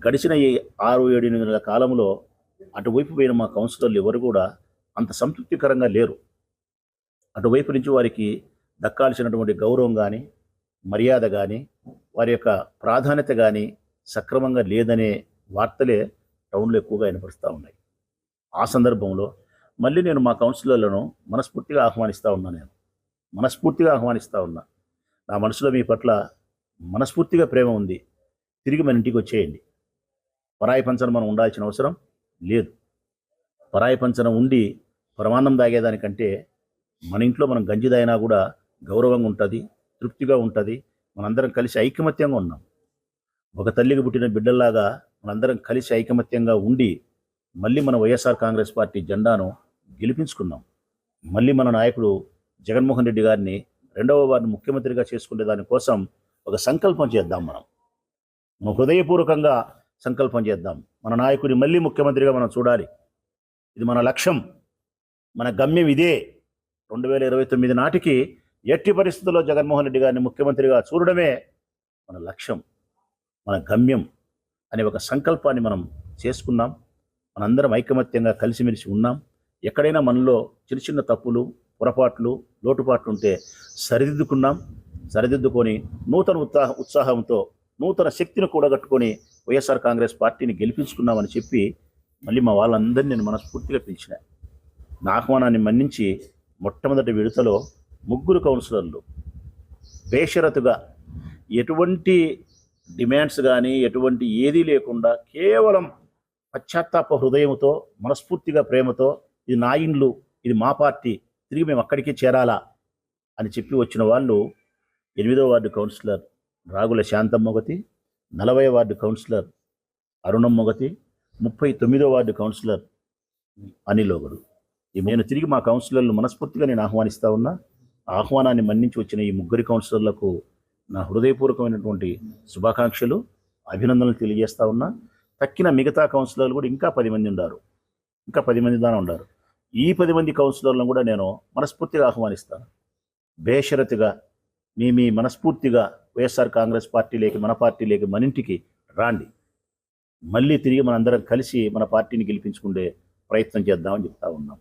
గడిచిన ఈ 6-7 నెలల కాలంలో అటువైపు పోయిన మా కౌన్సిలర్లు ఎవరు కూడా అంత సంతృప్తికరంగా లేరు. అటువైపు నుంచి వారికి దక్కాల్సినటువంటి గౌరవం కానీ, మర్యాద కానీ, వారి యొక్క ప్రాధాన్యత కానీ సక్రమంగా లేదనే వార్తలే టౌన్లో ఎక్కువగా వినపరుస్తూ ఉన్నాయి. ఆ సందర్భంలో మళ్ళీ నేను మా కౌన్సిలర్లను మనస్ఫూర్తిగా ఆహ్వానిస్తూ ఉన్నా. నా మనసులో మీ పట్ల మనస్ఫూర్తిగా ప్రేమ ఉంది. తిరిగి మన ఇంటికి వచ్చేయండి. పరాయి పంచన మనం ఉండాల్సిన అవసరం లేదు. పరాయి పంచన ఉండి పరమాన్నం తాగేదానికంటే మన ఇంట్లో మనం గంజి తాగినా కూడా గౌరవంగా ఉంటుంది, తృప్తిగా ఉంటుంది. మనందరం కలిసి ఐకమత్యంగా ఉన్నాం. ఒక తల్లికి పుట్టిన బిడ్డల్లాగా మనందరం కలిసి ఐకమత్యంగా ఉండి మళ్ళీ మన వైఎస్ఆర్ కాంగ్రెస్ పార్టీ జెండాను గెలిపించుకున్నాం. మళ్ళీ మన నాయకుడు జగన్మోహన్ రెడ్డి గారిని 2వ వారిని ముఖ్యమంత్రిగా చేసుకునే దానికోసం ఒక సంకల్పం చేద్దాం. మనం హృదయపూర్వకంగా సంకల్పం చేద్దాం. మన నాయకుడిని మళ్ళీ ముఖ్యమంత్రిగా మనం చూడాలి. ఇది మన లక్ష్యం, మన గమ్యం ఇదే. 2029 నాటికి ఎట్టి పరిస్థితుల్లో జగన్మోహన్ రెడ్డి గారిని ముఖ్యమంత్రిగా చూడడమే మన లక్ష్యం, మన గమ్యం అనే ఒక సంకల్పాన్ని మనం చేసుకున్నాం. మనందరం ఐకమత్యంగా కలిసిమెలిసి ఉన్నాం. ఎక్కడైనా మనలో చిన్న చిన్న తప్పులు, పొరపాట్లు, లోటుపాట్లు ఉంటే సరిదిద్దుకొని నూతన ఉత్సాహంతో నూతన శక్తిని కూడగట్టుకొని వైఎస్ఆర్ కాంగ్రెస్ పార్టీని గెలిపించుకున్నామని చెప్పి మళ్ళీ మా వాళ్ళందరినీ నేను మనస్ఫూర్తిగా పిలిచిన. నా ఆహ్వానాన్ని మన్నించి మొట్టమొదటి విడతలో 3 కౌన్సిలర్లు బేషరతుగా ఎటువంటి డిమాండ్స్ కానీ ఎటువంటి ఏదీ లేకుండా కేవలం పశ్చాత్తాప హృదయంతో, మనస్ఫూర్తిగా ప్రేమతో, ఇది నా ఇండ్లు, ఇది మా పార్టీ, తిరిగి మేము అక్కడికే చేరాలా అని చెప్పి వచ్చిన వాళ్ళు 8వ వార్డు కౌన్సిలర్ రాగుల శాంతమ్మ ఒకటి, 40వ వార్డు కౌన్సిలర్ అరుణమ్మ ఒకటి, 39వ వార్డు కౌన్సిలర్ అనిల్ ఒకడు. నేను తిరిగి మా కౌన్సిలర్లు మనస్ఫూర్తిగా నేను ఆహ్వానిస్తూ ఉన్నా. ఆహ్వానాన్ని మన్నించి వచ్చిన ఈ 3 కౌన్సిలర్లకు నా హృదయపూర్వకమైనటువంటి శుభాకాంక్షలు, అభినందనలు తెలియజేస్తూ ఉన్నా. తక్కిన మిగతా కౌన్సిలర్లు కూడా ఇంకా 10 మంది దాకా ఉన్నారు. ఈ 10 మంది కౌన్సిలర్లను కూడా నేను మనస్ఫూర్తిగా ఆహ్వానిస్తాను. బేషరతుగా మీ మనస్ఫూర్తిగా వైఎస్ఆర్ కాంగ్రెస్ పార్టీలోకి, మన పార్టీలోకి, మన ఇంటికి రాండి. మళ్ళీ తిరిగి మనందరం కలిసి మన పార్టీని గెలిపించుకునే ప్రయత్నం చేద్దామని చెప్తా ఉన్నాం.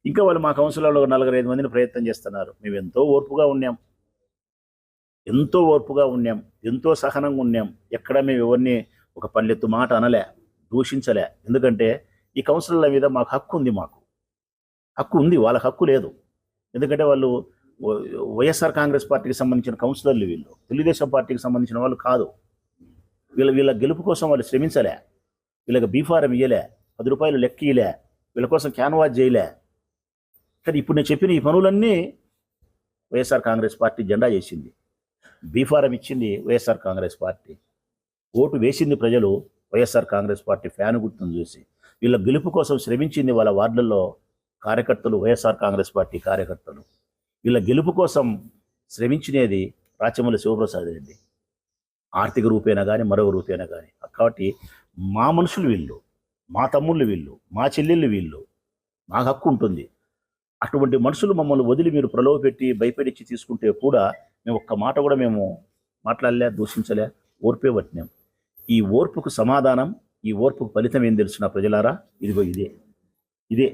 ఇంకా వాళ్ళు మా కౌన్సిలర్లో 4-5 మందిని ప్రయత్నం చేస్తున్నారు. మేము ఎంతో ఓర్పుగా ఉన్నాం, ఎంతో సహనంగా ఉన్నాం. ఎక్కడ మేము ఎవరిని ఒక పల్లెత్తు మాట అనలే, దూషించలే. ఎందుకంటే ఈ కౌన్సిలర్ల మీద మాకు హక్కు ఉంది, వాళ్ళకి హక్కు లేదు. ఎందుకంటే వాళ్ళు వైఎస్ఆర్ కాంగ్రెస్ పార్టీకి సంబంధించిన కౌన్సిలర్లు, వీళ్ళు తెలుగుదేశం పార్టీకి సంబంధించిన వాళ్ళు కాదు. వీళ్ళ గెలుపు కోసం వాళ్ళు శ్రమించలే, వీళ్ళకి బీఫారం ఇయ్యలే, 10 రూపాయలు లెక్క ఇయ్యలే, వీళ్ళ కోసం క్యాన్వాస్ చేయలే. కానీ ఇప్పుడు నేను చెప్పిన ఈ పనులన్నీ వైఎస్ఆర్ కాంగ్రెస్ పార్టీ జెండా చేసింది. బీఫారం ఇచ్చింది వైఎస్ఆర్ కాంగ్రెస్ పార్టీ. ఓటు వేసింది ప్రజలు వైఎస్ఆర్ కాంగ్రెస్ పార్టీ ఫ్యాన్ గుర్తును చూసి. వీళ్ళ గెలుపు కోసం శ్రమించింది వాళ్ళ వార్డులలో కార్యకర్తలు, వైఎస్ఆర్ కాంగ్రెస్ పార్టీ కార్యకర్తలు. వీళ్ళ గెలుపు కోసం శ్రమించినది రాచమల్లి శివప్రసాద్ రెడ్డి, ఆర్థిక రూపేనా కానీ మరొక రూపేనా కానీ. కాబట్టి మా మనుషులు వీళ్ళు, మా తమ్ముళ్ళు వీళ్ళు, మా చెల్లెళ్ళు వీళ్ళు, నాకు హక్కు ఉంటుంది. అటువంటి మనుషులు మమ్మల్ని వదిలి మీరు ప్రలోభపెట్టి భయపెడిచ్చి తీసుకుంటే కూడా మేము ఒక్క మాట కూడా మేము మాట్లాడలే, దూషించలే, ఓర్పే పట్టినాం. ఈ ఓర్పుకు సమాధానం, ఈ ఓర్పుకు ఫలితం ఏం తెలుసునా ప్రజలారా? ఇదిగో ఇదే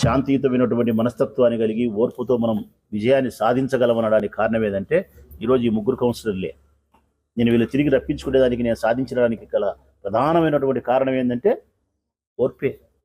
శాంతియుతమైనటువంటి మనస్తత్వాన్ని కలిగి ఓర్పుతో మనం విజయాన్ని సాధించగలమనడానికి కారణం ఏదంటే ఈరోజు ఈ 3 కౌన్సిలర్లే. నేను వీళ్ళు తిరిగి రప్పించుకునేదానికి, నేను సాధించడానికి గల ప్రధానమైనటువంటి కారణం ఏంటంటే ఓర్పే.